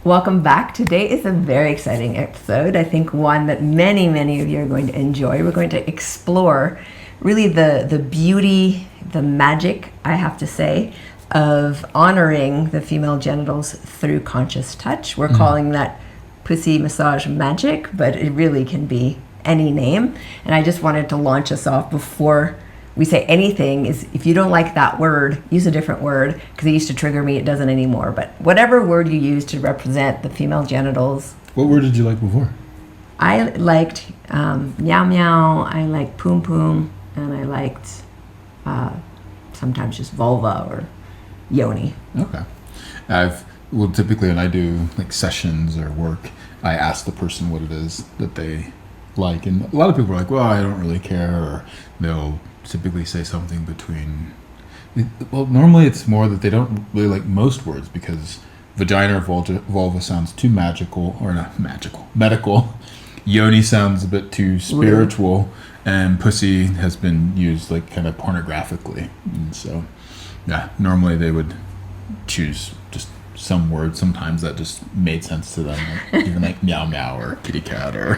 Welcome back. Today is a very exciting episode. I think one that many of you are going to enjoy. We're going to explore really the beauty, the magic, I have to say, of honoring the female genitals through conscious touch. We're calling that pussy massage magic, but it really can be any name. And I just wanted to launch us off before we say anything is, if you don't like that word, use a different word, because it used to trigger me. It doesn't anymore. But whatever word you use to represent the female genitals. What word did you like before? I liked meow meow, I liked poom poom, and I liked sometimes just vulva or yoni. Okay. Typically when I do like sessions or work, I ask the person what it is that they like. And a lot of people are like, well, I don't really care, or they'll typically say something between, well, normally it's more that they don't really like most words, because vagina or vulva sounds too magical, or not magical, medical. Yoni sounds a bit too spiritual, and pussy has been used like kind of pornographically. And so, yeah, normally they would choose just some word. Sometimes that just made sense to them, like, even like meow meow or kitty cat or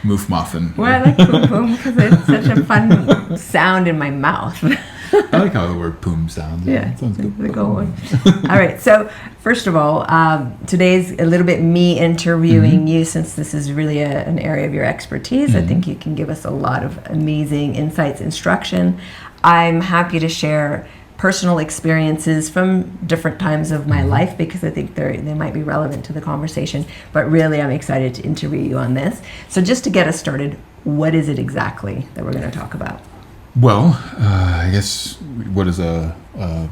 moof muffin. Well, I like poom poom because it's such a fun sound in my mouth. I like how the word poom sounds. Yeah, it sounds good. The good one. All right, so first of all, today's a little bit me interviewing you, since this is really an area of your expertise. I think you can give us a lot of amazing insights, instruction. I'm happy to share personal experiences from different times of my life, because I think they might be relevant to the conversation. But really, I'm excited to interview you on this. So just to get us started, what is it exactly that we're going to talk about? Well, I guess, what is a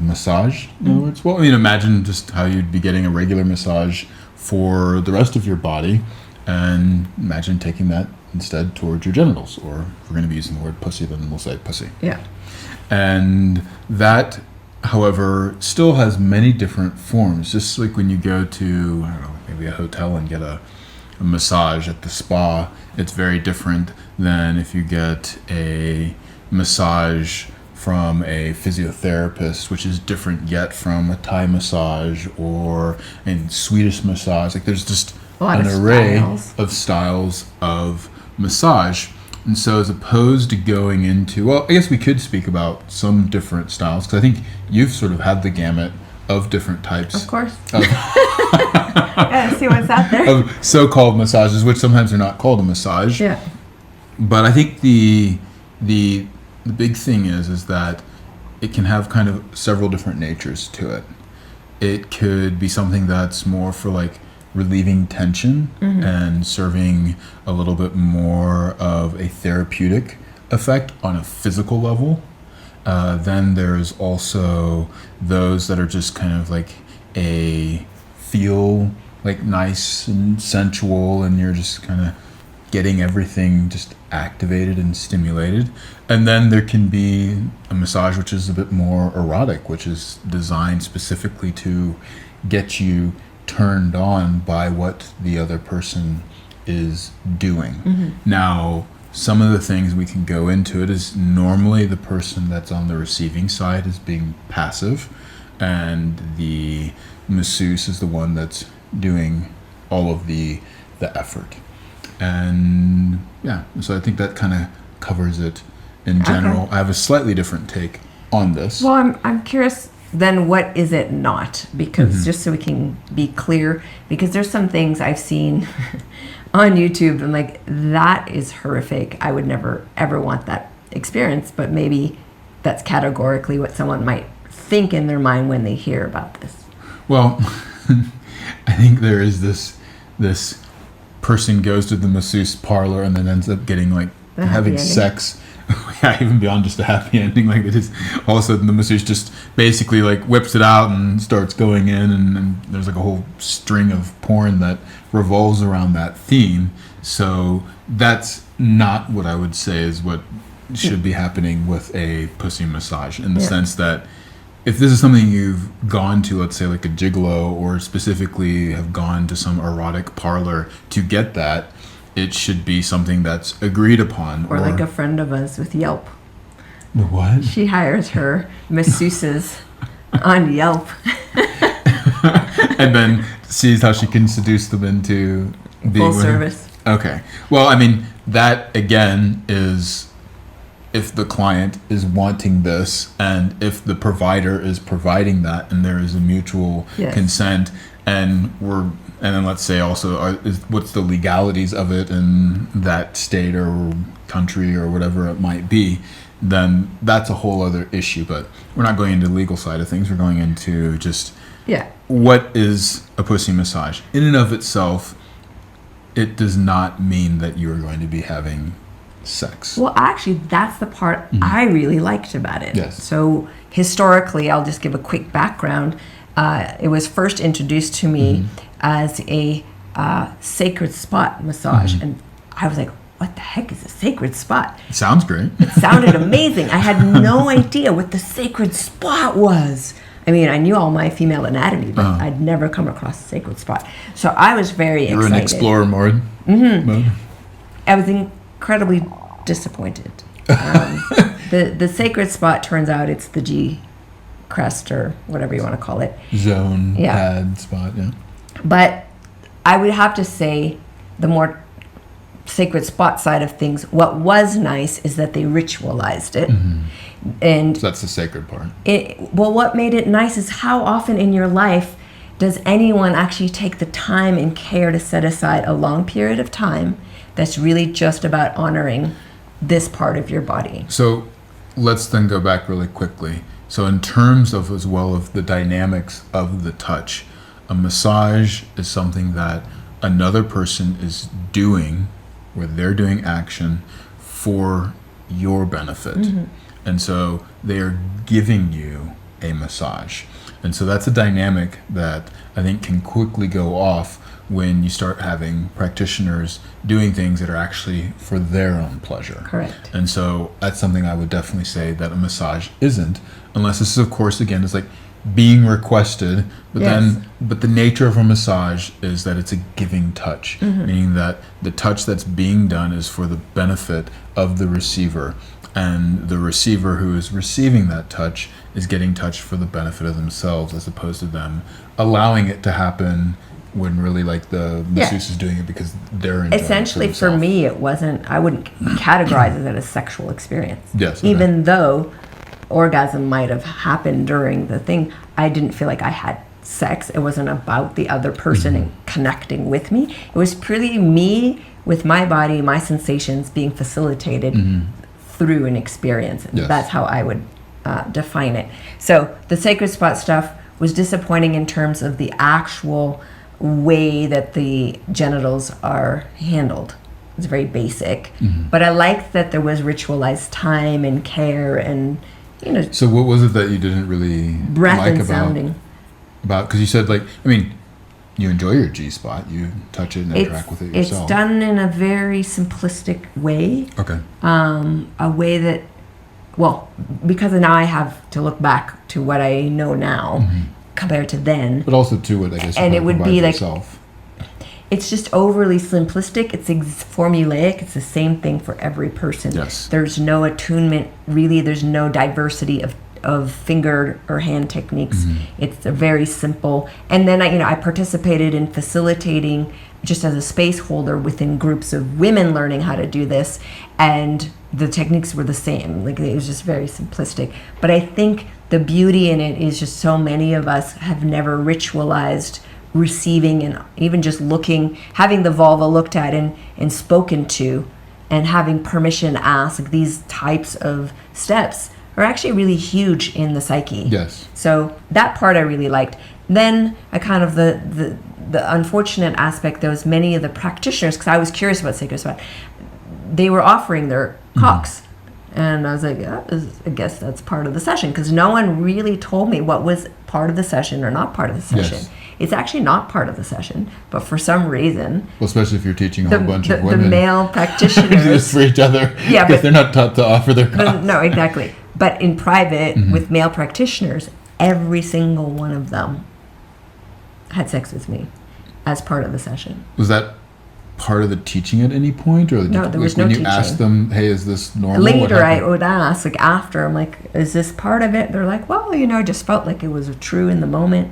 massage? In other words, well, I mean, imagine just how you'd be getting a regular massage for the rest of your body, and imagine taking that instead towards your genitals. Or if we're going to be using the word pussy, then we'll say pussy. Yeah. And that, however, still has many different forms. Just like when you go to, I don't know, maybe a hotel and get a massage at the spa, it's very different than if you get a massage from a physiotherapist, which is different yet from a Thai massage or a Swedish massage. Like, there's just an array of styles of massage. And so as opposed to going into, well, I guess we could speak about some different styles, because I think you've sort of had the gamut of different types. Of course. Yeah, see what's out there. Of so-called massages, which sometimes are not called a massage. Yeah. But I think the big thing is that it can have kind of several different natures to it. It could be something that's more for like relieving tension and serving a little bit more of a therapeutic effect on a physical level. Then there's also those that are just kind of like a feel like nice and sensual, and you're just kind of getting everything just activated and stimulated. And then there can be a massage which is a bit more erotic, which is designed specifically to get you turned on by what the other person is doing. Now, some of the things we can go into it is normally the person that's on the receiving side is being passive, and the masseuse is the one that's doing all of the effort. And yeah, so I think that kind of covers it in general. Okay. I have a slightly different take on this. Well, I'm curious then, what is it not? Because just so we can be clear, because there's some things I've seen on YouTube and like, that is horrific. I would never ever want that experience, but maybe that's categorically what someone might think in their mind when they hear about this. Well, I think there is this person goes to the masseuse parlor and then ends up getting like having sex. Yeah, even beyond just a happy ending, like it is. All of a sudden, the masseuse just basically like whips it out and starts going in, and there's like a whole string of porn that revolves around that theme. So that's not what I would say is what should be happening with a pussy massage, in the sense that if this is something you've gone to, let's say like a gigolo, or specifically have gone to some erotic parlor to get that, it should be something that's agreed upon. Or like a friend of us with Yelp. What? She hires her masseuses on Yelp. And then sees how she can seduce them into being Full with her. service. Okay. Well, I mean, that again is if the client is wanting this and if the provider is providing that and there is a mutual Yes. consent and then let's say also what's the legalities of it in that state or country or whatever it might be, then that's a whole other issue. But we're not going into the legal side of things. We're going into just what is a pussy massage. In and of itself, it does not mean that you are going to be having sex. Well, actually, that's the part I really liked about it. Yes. So historically, I'll just give a quick background. It was first introduced to me as a sacred spot massage. And I was like, what the heck is a sacred spot? It sounds great. It sounded amazing. I had no idea what the sacred spot was. I mean, I knew all my female anatomy, but I'd never come across a sacred spot. So I was very excited. You're in explorer mode. I was incredibly disappointed. The sacred spot, turns out it's the G crest or whatever you want to call it. Zone, pad, spot, yeah. But I would have to say the more sacred spot side of things, what was nice is that they ritualized it. And so that's the sacred part. What made it nice is how often in your life does anyone actually take the time and care to set aside a long period of time that's really just about honoring this part of your body. So let's then go back really quickly. So in terms of as well of the dynamics of the touch, a massage is something that another person is doing, where they're doing action for your benefit. And so they are giving you a massage. And so that's a dynamic that I think can quickly go off when you start having practitioners doing things that are actually for their own pleasure. Correct. And so that's something I would definitely say that a massage isn't, unless this is, of course, again, it's like being requested, but but the nature of a massage is that it's a giving touch, meaning that the touch that's being done is for the benefit of the receiver, and the receiver who is receiving that touch is getting touched for the benefit of themselves, as opposed to them allowing it to happen when really like the masseuse is doing it because they're enjoying essentially it for me it wasn't, I wouldn't categorize it as a sexual experience. Yes. Even though orgasm might have happened during the thing, I didn't feel like I had sex. It wasn't about the other person and connecting with me. It was purely me with my body, my sensations being facilitated through an experience. And that's how I would define it. So the sacred spot stuff was disappointing in terms of the actual way that the genitals are handled. It's very basic. But I liked that there was ritualized time and care and, you know. So what was it that you didn't really breath like and sounding. About, because you said, like, I mean, you enjoy your G spot, you touch it and interact with it yourself. It's done in a very simplistic way. Okay. A way that, well, because now I have to look back to what I know now compared to then. But also to what I guess you and it would be like yourself. It's just overly simplistic. It's formulaic. It's the same thing for every person. Yes. There's no attunement, really. There's no diversity of finger or hand techniques. It's a very simple. And then I participated in facilitating just as a space holder within groups of women learning how to do this, and the techniques were the same. Like, it was just very simplistic. But I think the beauty in it is just so many of us have never ritualized receiving and even just looking, having the vulva looked at and spoken to, and having permission asked. These types of steps are actually really huge in the psyche. Yes. So that part I really liked. Then I kind of the unfortunate aspect, there was many of the practitioners, because I was curious about sacred spot, they were offering their cocks. And I was like, I guess that's part of the session, because no one really told me what was part of the session or not part of the session. Yes. It's actually not part of the session, but for some reason, Well, especially if you're teaching a whole bunch of the women. male practitioners, just for each other. Yeah, because but- they're not taught to offer their cocks. no, exactly. But in private with male practitioners, every single one of them had sex with me as part of the session. Was that part of the teaching at any point, or No, there was no when you teaching. asked them, "Hey, is this normal?" What Later, I happened? would ask, after, I'm like, is this part of it? They're like, well, I just felt like it was true in the moment.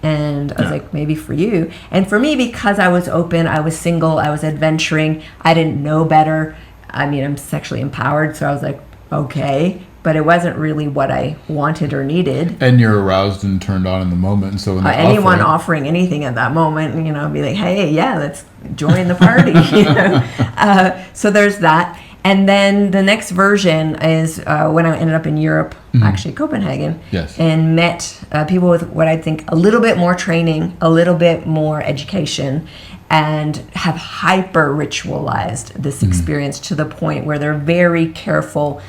And I was like, maybe for you. And for me, because I was open, I was single, I was adventuring, I didn't know better. I mean, I'm sexually empowered, so I was like, okay. But it wasn't really what I wanted or needed. And you're aroused and turned on in the moment. And so when anyone offering anything at that moment, you know, be like, hey, yeah, let's join the party. You know? So there's that. And then the next version is when I ended up in Europe, actually Copenhagen, and met people with what I think a little bit more training, a little bit more education, and have hyper ritualized this experience to the point where they're very careful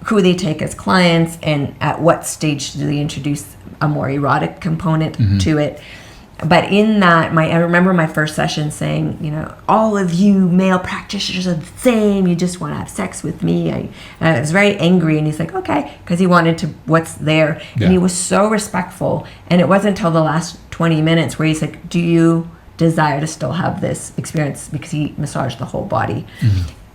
who they take as clients and at what stage do they introduce a more erotic component to it. But in that, I remember my first session saying, you know, all of you male practitioners are the same. You just want to have sex with me. And I was very angry. And he's like, okay, because he wanted to what's there. Yeah. And he was so respectful. And it wasn't until the last 20 minutes where he's like, do you desire to still have this experience? Because he massaged the whole body.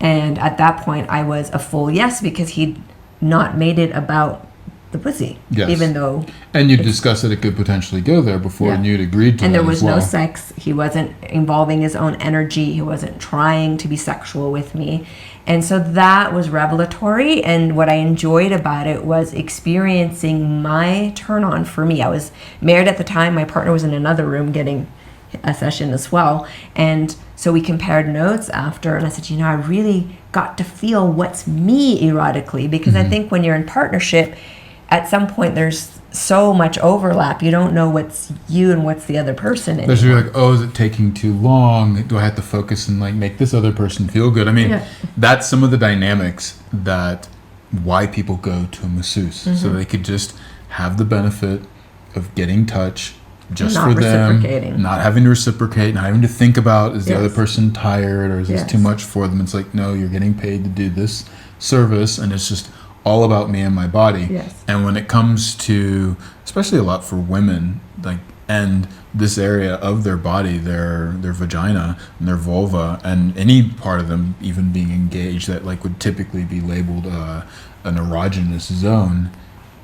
And at that point, I was a full yes, because he'd not made it about the pussy, even though... And you discussed that it could potentially go there before, and you'd agreed to and that. And there was no sex. He wasn't involving his own energy. He wasn't trying to be sexual with me. And so that was revelatory. And what I enjoyed about it was experiencing my turn on for me. I was married at the time. My partner was in another room getting a session as well. And so we compared notes after, and I said, you know, I really got to feel what's me erotically, because I think when you're in partnership, at some point there's so much overlap. You don't know what's you and what's the other person. There's like, oh, is it taking too long? Do I have to focus and like make this other person feel good? I mean, that's some of the dynamics that why people go to a masseuse, so they could just have the benefit of getting touch just for them, not having to reciprocate, not having to think about, is the other person tired, or is this too much for them? It's like, no, you're getting paid to do this service, and it's just all about me and my body. And when it comes to, especially a lot for women, like, and this area of their body, their vagina and their vulva, and any part of them even being engaged that like would typically be labeled an erogenous zone,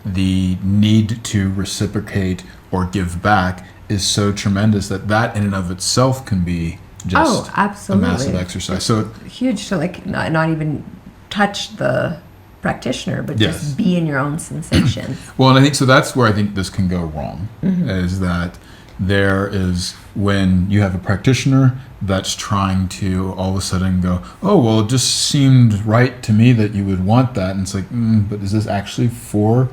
the need to reciprocate or give back is so tremendous that in and of itself can be just a massive exercise. So huge to like not even touch the practitioner, but just be in your own sensation. Well, and I think so that's where I think this can go wrong, is that there is when you have a practitioner that's trying to all of a sudden go, oh, well, it just seemed right to me that you would want that. And it's like, but is this actually for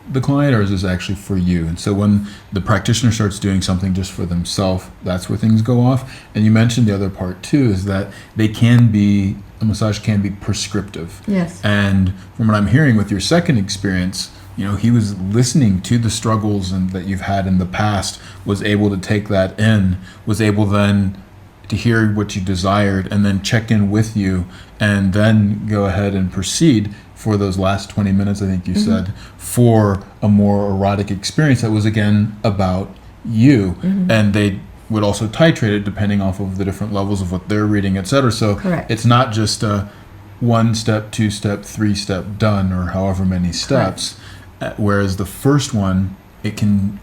the client, or is this actually for you? And so when the practitioner starts doing something just for themselves, that's where things go off. And you mentioned the other part too, is that a massage can be prescriptive. And from what I'm hearing with your second experience, you know, he was listening to the struggles and that you've had in the past, was able to take that in, was able then to hear what you desired, and then check in with you, and then go ahead and proceed for those last 20 minutes, I think you said, for a more erotic experience that was, again, about you. And they would also titrate it depending off of the different levels of what they're reading, etc. So it's not just a 1-step, 2-step, 3-step done, or however many steps. Whereas the first one, it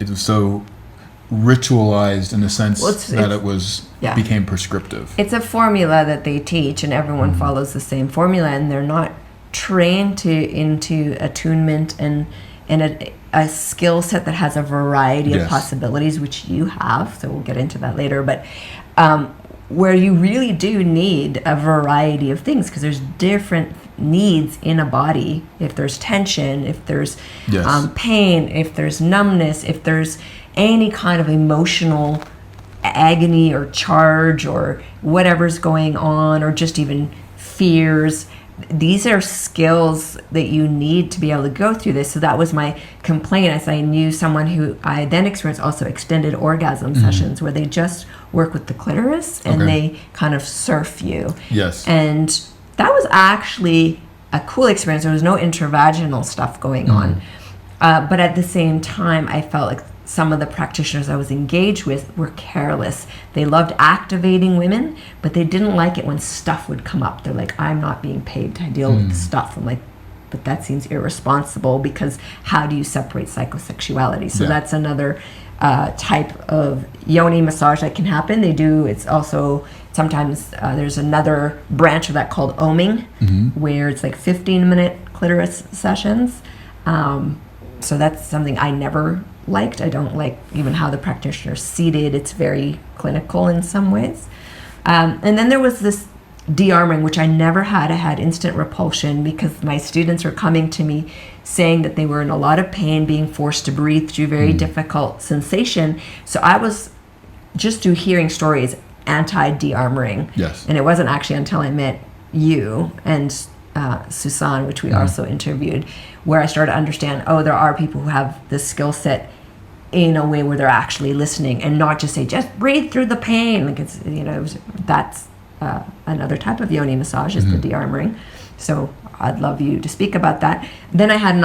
was so ritualized in the sense that it became prescriptive. It's a formula that they teach, and everyone follows the same formula, and they're not trained into attunement and a skill set that has a variety of possibilities, which you have, so we'll get into that later, but where you really do need a variety of things, because there's different needs in a body. If there's tension, if there's pain, if there's numbness, if there's any kind of emotional agony or charge or whatever's going on, or just even fears, these are skills that you need to be able to go through this. So that was my complaint, as I knew someone who I then experienced also extended orgasm sessions where they just work with the clitoris and they kind of surf you. And that was actually a cool experience. There was no intravaginal stuff going on. But at the same time, I felt like some of the practitioners I was engaged with were careless. They loved activating women, but they didn't like it when stuff would come up. They're like, I'm not being paid to deal with stuff. I'm like, but that seems irresponsible, because how do you separate psychosexuality? So that's another type of yoni massage that can happen. They do. It's also sometimes there's another branch of that called oming, where it's like 15-minute clitoris sessions. So that's something I never liked. I don't like even how the practitioner's seated. It's very clinical in some ways. And then there was this de-armoring, which I never had. I had instant repulsion because my students were coming to me saying that they were in a lot of pain, being forced to breathe through very difficult sensation. So I was just through hearing stories anti-de-armoring. Yes. And it wasn't actually until I met you and Susan, which we also interviewed, where I started to understand, there are people who have this skill set in a way where they're actually listening and not just say, just breathe through the pain. Like it's, that's another type of yoni massage is the de-armoring. So I'd love you to speak about that. Then I had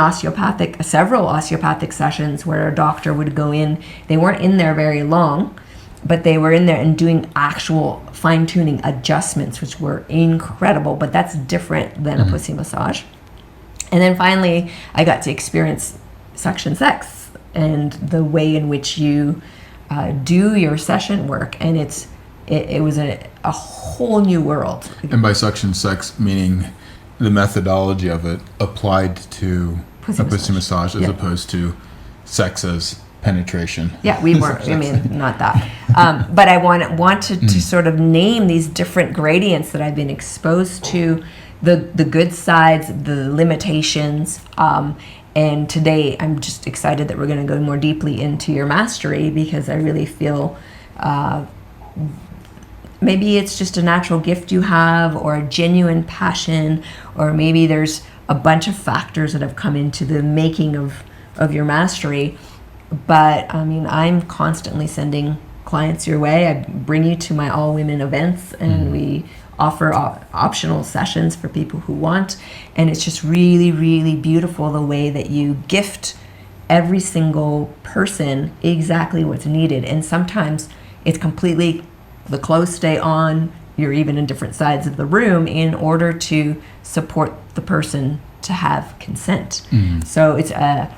several osteopathic sessions where a doctor would go in. They weren't in there very long, but they were in there and doing actual fine-tuning adjustments, which were incredible, but that's different than a pussy massage. And then finally, I got to experience suction sex and the way in which you do your session work. And it was a whole new world. And by suction sex, meaning the methodology of it applied to a pussy massage as opposed to sex as penetration. Yeah, we weren't. I mean, not that. But I wanted to sort of name these different gradients that I've been exposed to, the good sides, the limitations. And today I'm just excited that we're going to go more deeply into your mastery, because I really feel maybe it's just a natural gift you have, or a genuine passion, or maybe there's a bunch of factors that have come into the making of your mastery. But I mean, I'm constantly sending clients your way. I bring you to my all-women events, and we offer optional sessions for people who want. And it's just really, really beautiful the way that you gift every single person exactly what's needed. And sometimes it's completely, the clothes stay on, you're even in different sides of the room in order to support the person to have consent. So it's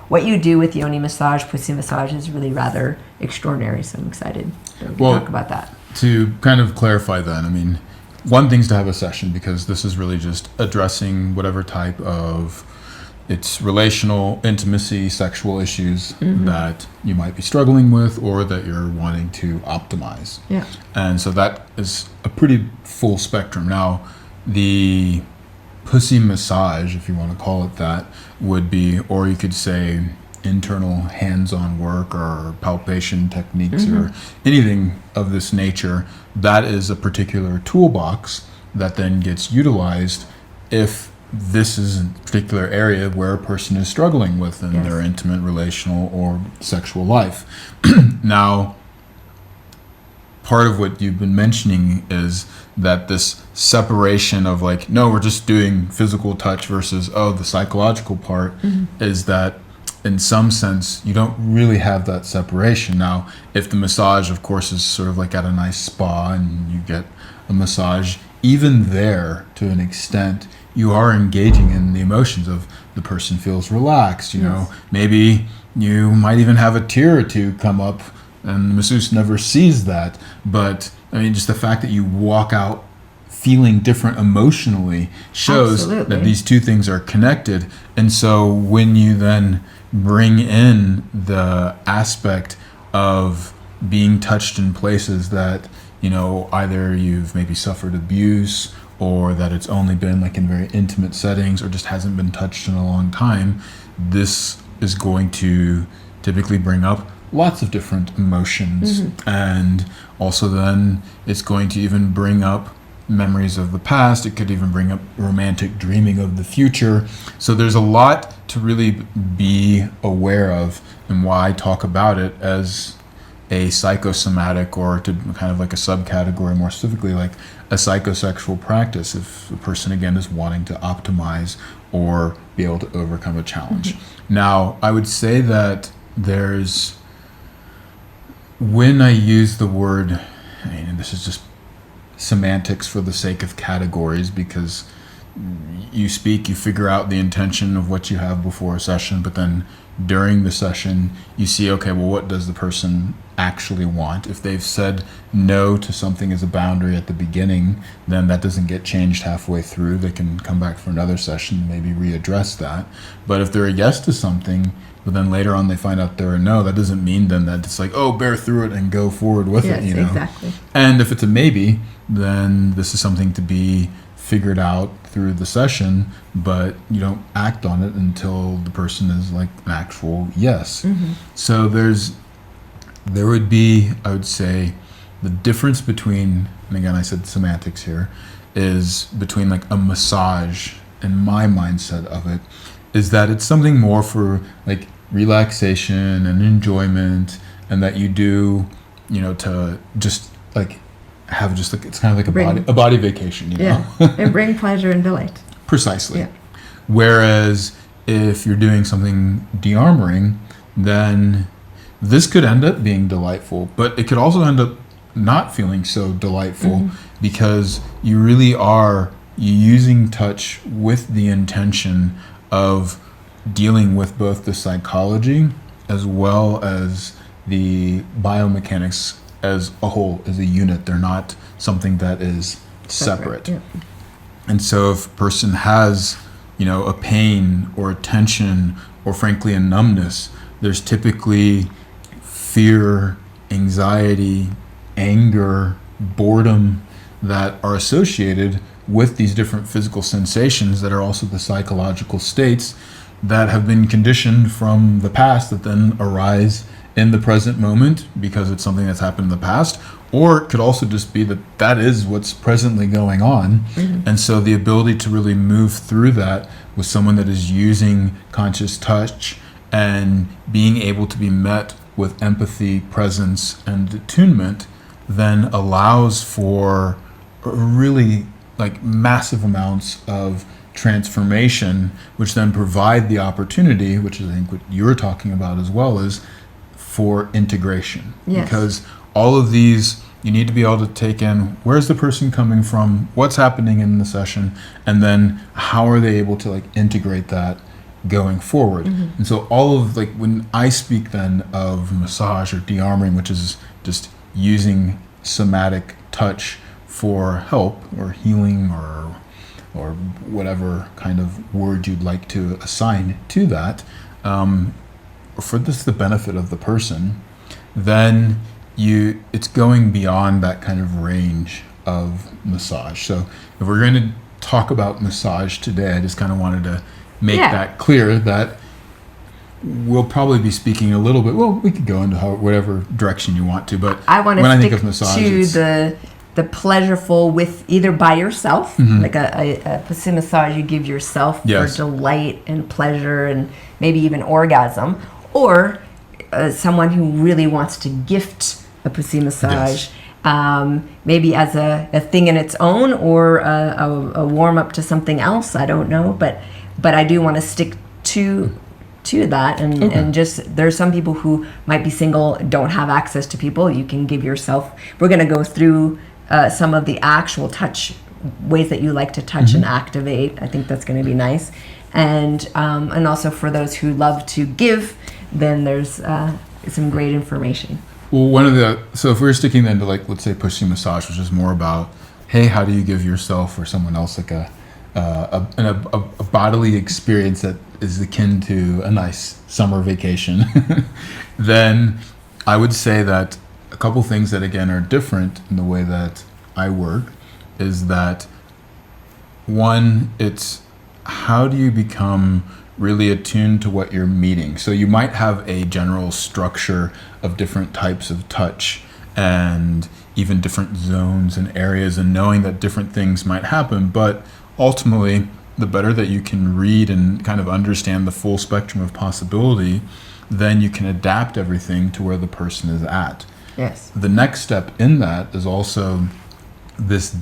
what you do with yoni massage, pussy massage is really rather extraordinary. So I'm excited to talk about that. To kind of clarify then, I mean, one thing's to have a session, because this is really just addressing whatever type of it's relational, intimacy, sexual issues that you might be struggling with or that you're wanting to optimize. Yeah. And so that is a pretty full spectrum. Now, the pussy massage, if you want to call it that, would be, or you could say internal hands-on work or palpation techniques or anything of this nature. That is a particular toolbox that then gets utilized if this is a particular area where a person is struggling with in their intimate, relational, or sexual life. Now, part of what you've been mentioning is that this separation of like, no, we're just doing physical touch versus, the psychological part is that in some sense, you don't really have that separation. Now, if the massage, of course, is sort of like at a nice spa and you get a massage, even there, to an extent, you are engaging in the emotions of the person feels relaxed, you know. Maybe you might even have a tear or two come up, and the masseuse never sees that. But, I mean, just the fact that you walk out feeling different emotionally shows that these two things are connected. And so when you then bring in the aspect of being touched in places that, either you've maybe suffered abuse, or that it's only been like in very intimate settings, or just hasn't been touched in a long time, this is going to typically bring up lots of different emotions. And also then it's going to even bring up memories of the past. It could even bring up romantic dreaming of the future. So there's a lot to really be aware of, and why I talk about it as a psychosomatic, or to kind of like a subcategory, more specifically like a psychosexual practice, if the person again is wanting to optimize or be able to overcome a challenge. Now, I would say that when I use the word, and this is just semantics for the sake of categories, because you speak, you figure out the intention of what you have before a session, but then during the session you see, okay, well, what does the person actually want? If they've said no to something as a boundary at the beginning, then that doesn't get changed halfway through. They can come back for another session and maybe readdress that. But if they're a yes to something, but then later on they find out they're a no, that doesn't mean then that it's like, oh, bear through it and go forward with it, you know? Exactly. And if it's a maybe, then this is something to be figured out through the session, but you don't act on it until the person is like an actual yes. So there would be, I would say, the difference between, and again I said semantics here, is between like a massage and my mindset of it is that it's something more for like relaxation and enjoyment, and that you do, you know, to just like have just like, it's kind of like a body vacation, you know? And bring pleasure and delight. Precisely. Yeah. Whereas if you're doing something de-armoring, then this could end up being delightful, but it could also end up not feeling so delightful because you really are using touch with the intention of dealing with both the psychology as well as the biomechanics as a whole, as a unit. They're not something that is separate. Yeah. And so if a person has, you know, a pain or a tension or frankly a numbness, there's typically fear, anxiety, anger, boredom that are associated with these different physical sensations that are also the psychological states that have been conditioned from the past that then arise in the present moment because it's something that's happened in the past. Or it could also just be that that is what's presently going on. And so the ability to really move through that with someone that is using conscious touch and being able to be met with empathy, presence, and attunement then allows for really like massive amounts of transformation, which then provide the opportunity, which is I think what you're talking about as well, is for integration. Yes. Because all of these, you need to be able to take in where's the person coming from, what's happening in the session, and then how are they able to like integrate that going forward. And so all of like when I speak then of massage or de-armoring, which is just using somatic touch for help or healing or whatever kind of word you'd like to assign to that, for this the benefit of the person, then it's going beyond that kind of range of massage. So if we're going to talk about massage today, I just kind of wanted to make that clear that we'll probably be speaking a little bit, well, we could go into whatever direction you want to, but I want to when I stick think of massage, to the pleasureful with either by yourself, like a pussy massage you give yourself for delight and pleasure and maybe even orgasm, or someone who really wants to gift a pussy massage, maybe as a thing in its own, or a warm up to something else. I don't know, but I do want to stick to that, and just there's some people who might be single, don't have access to people. You can give yourself. We're going to go through some of the actual touch ways that you like to touch and activate. I think that's going to be nice, and also for those who love to give, then there's some great information. Well, so if we're sticking then to like, let's say pussy massage, which is more about, hey, how do you give yourself or someone else like a bodily experience that is akin to a nice summer vacation, then I would say that a couple things that again are different in the way that I work is that one, it's how do you become really attuned to what you're meeting. So you might have a general structure of different types of touch and even different zones and areas, and knowing that different things might happen, but ultimately the better that you can read and kind of understand the full spectrum of possibility, then you can adapt everything to where the person is at. Yes. The next step in that is also this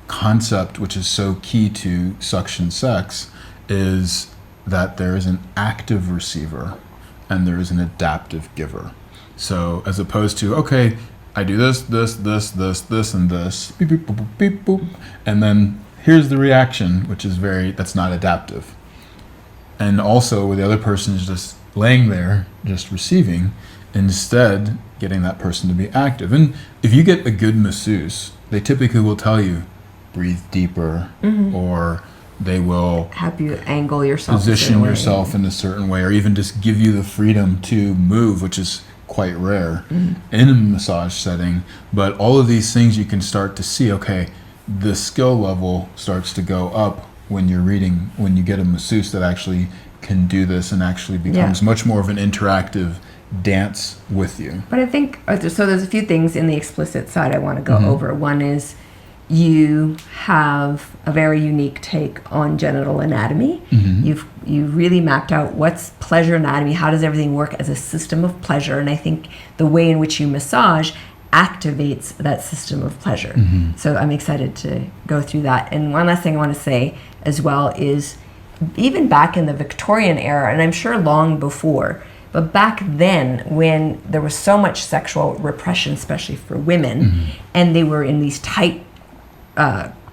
concept, which is so key to suction sex, is that there is an active receiver and there is an adaptive giver. So as opposed to, okay, I do this, and this, beep, beep, boop, boop, beep, boop, and then here's the reaction, which is that's not adaptive. And also, where the other person is just laying there, just receiving, instead getting that person to be active. And if you get a good masseuse, they typically will tell you, breathe deeper, or they will have you angle yourself, position yourself in a certain way, or even just give you the freedom to move, which is quite rare in a massage setting. But all of these things you can start to see, okay, the skill level starts to go up when you get a masseuse that actually can do this and actually becomes much more of an interactive dance with you. But I think, so there's a few things in the explicit side I want to go over. One is you have a very unique take on genital anatomy. You've really mapped out what's pleasure anatomy, how does everything work as a system of pleasure, and I think the way in which you massage activates that system of pleasure. So I'm excited to go through that. And one last thing I want to say as well is, even back in the Victorian era, and I'm sure long before, but back then when there was so much sexual repression, especially for women, and they were in these tight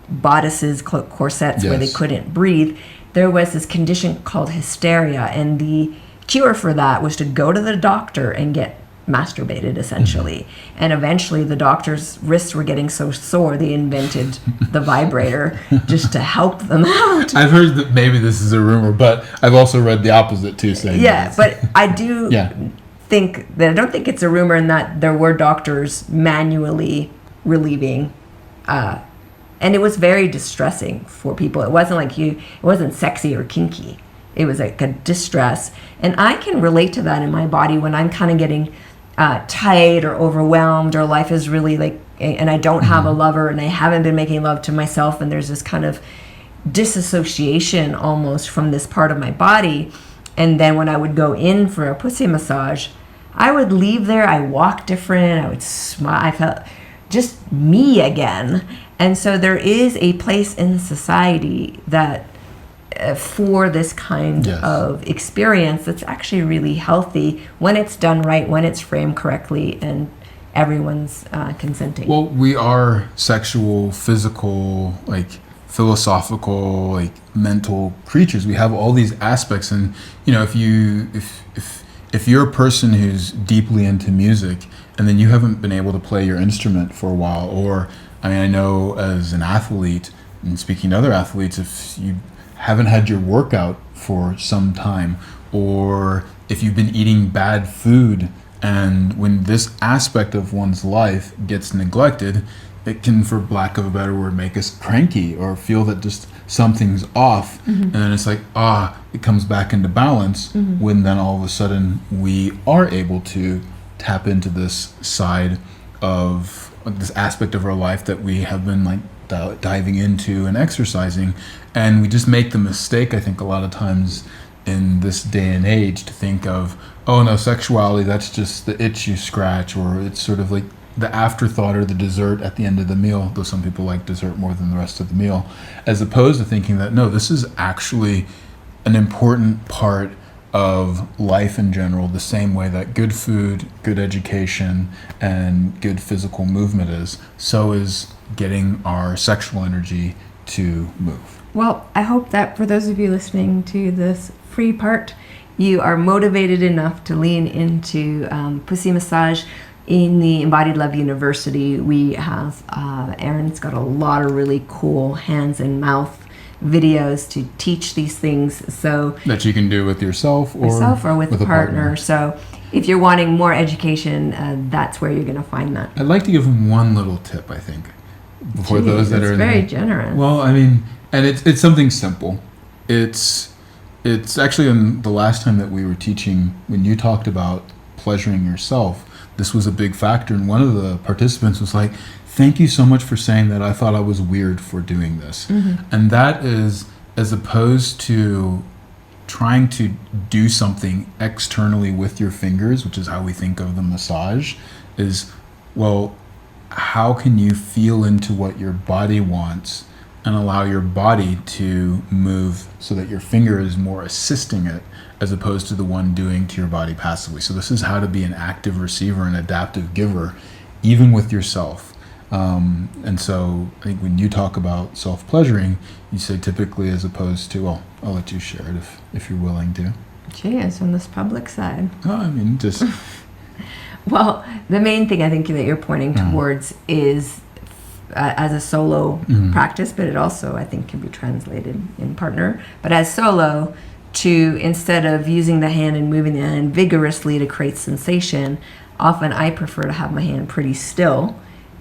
bodices, corsets, where they couldn't breathe, there was this condition called hysteria, and the cure for that was to go to the doctor and get masturbated, essentially. And eventually the doctor's wrists were getting so sore they invented the vibrator just to help them out. I've heard that maybe this is a rumor, but I've also read the opposite too, saying but I do think that, I don't think it's a rumor, in that there were doctors manually relieving, and it was very distressing for people. It wasn't it wasn't sexy or kinky. It was like a distress, and I can relate to that in my body when I'm kind of getting tight or overwhelmed, or life is really and I don't have a lover, and I haven't been making love to myself, and there's this kind of disassociation almost from this part of my body. And then when I would go in for a pussy massage, I would leave there, I walk different, I would smile, I felt just me again. And so there is a place in society that for this kind of experience that's actually really healthy when it's done right, when it's framed correctly, and everyone's consenting. Well, we are sexual, physical, philosophical, mental creatures. We have all these aspects, and if you're a person who's deeply into music and then you haven't been able to play your instrument for a while, or I know as an athlete, and speaking to other athletes, if you haven't had your workout for some time, or if you've been eating bad food, and when this aspect of one's life gets neglected, it can, for lack of a better word, make us cranky or feel that just something's off. And then it's it comes back into balance when then all of a sudden we are able to tap into this side of this aspect of our life that we have been diving into and exercising. And we just make the mistake, I think, a lot of times in this day and age, to think of, oh no, sexuality, that's just the itch you scratch, or it's sort of like the afterthought or the dessert at the end of the meal, though some people like dessert more than the rest of the meal, as opposed to thinking that no, this is actually an important part of life in general, the same way that good food, good education, and good physical movement is, so is getting our sexual energy to move. Well, I hope that for those of you listening to this free part, you are motivated enough to lean into pussy massage. In the Embodied Love University, we have, Aaron's got a lot of really cool hands and mouth videos to teach these things, so that you can do with yourself or with a partner. So if you're wanting more education, that's where you're going to find that. I'd like to give them one little tip, I think, before those that are very generous. Well, and it's something simple. It's actually, in the last time that we were teaching, when you talked about pleasuring yourself, this was a big factor, and one of the participants was like, thank you so much for saying that. I thought I was weird for doing this. And that is, as opposed to trying to do something externally with your fingers, which is how we think of the massage, is, well, how can you feel into what your body wants and allow your body to move so that your finger is more assisting it as opposed to the one doing to your body passively. So this is how to be an active receiver and adaptive giver even with yourself. And so I think when you talk about self-pleasuring, you say typically as opposed to, well, I'll let you share it if you're willing to. Gee, it's on this public side. Oh, I mean, just... Well, the main thing I think that you're pointing towards is as a solo practice, but it also, I think, can be translated in partner. But as solo, to instead of using the hand and moving the hand vigorously to create sensation, often I prefer to have my hand pretty still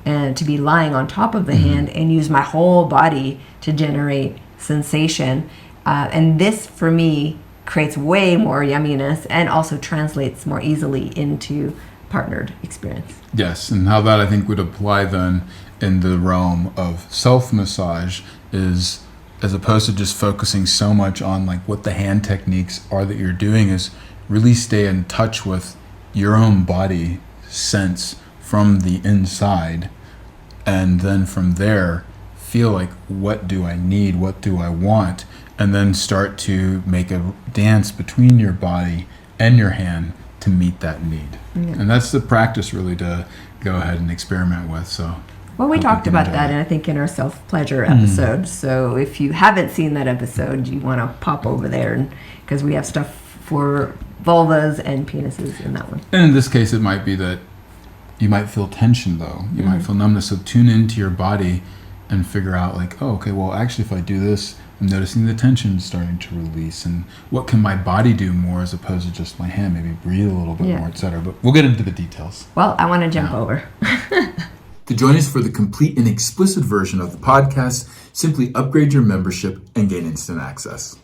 and to be lying on top of the hand and use my whole body to generate sensation. And this, for me, creates way more yumminess and also translates more easily into partnered experience. Yes, and how that I think would apply then in the realm of self-massage is, as opposed to just focusing so much on like what the hand techniques are that you're doing, is really stay in touch with your own body sense from the inside, and then from there feel like, what do I need, what do I want, and then start to make a dance between your body and your hand to meet that need. And that's the practice really to go ahead and experiment with. So well, we talked about that, and I think in our self-pleasure episode. So if you haven't seen that episode, you want to pop over there, because we have stuff for vulvas and penises in that one. And in this case, it might be that you might feel tension, though. You might feel numbness. So tune into your body and figure out, like, oh, okay, well, actually, if I do this, I'm noticing the tension starting to release. And what can my body do more as opposed to just my hand? Maybe breathe a little bit more, etc. But we'll get into the details. Well, I want to jump over. To join us for the complete and explicit version of the podcast, simply upgrade your membership and gain instant access.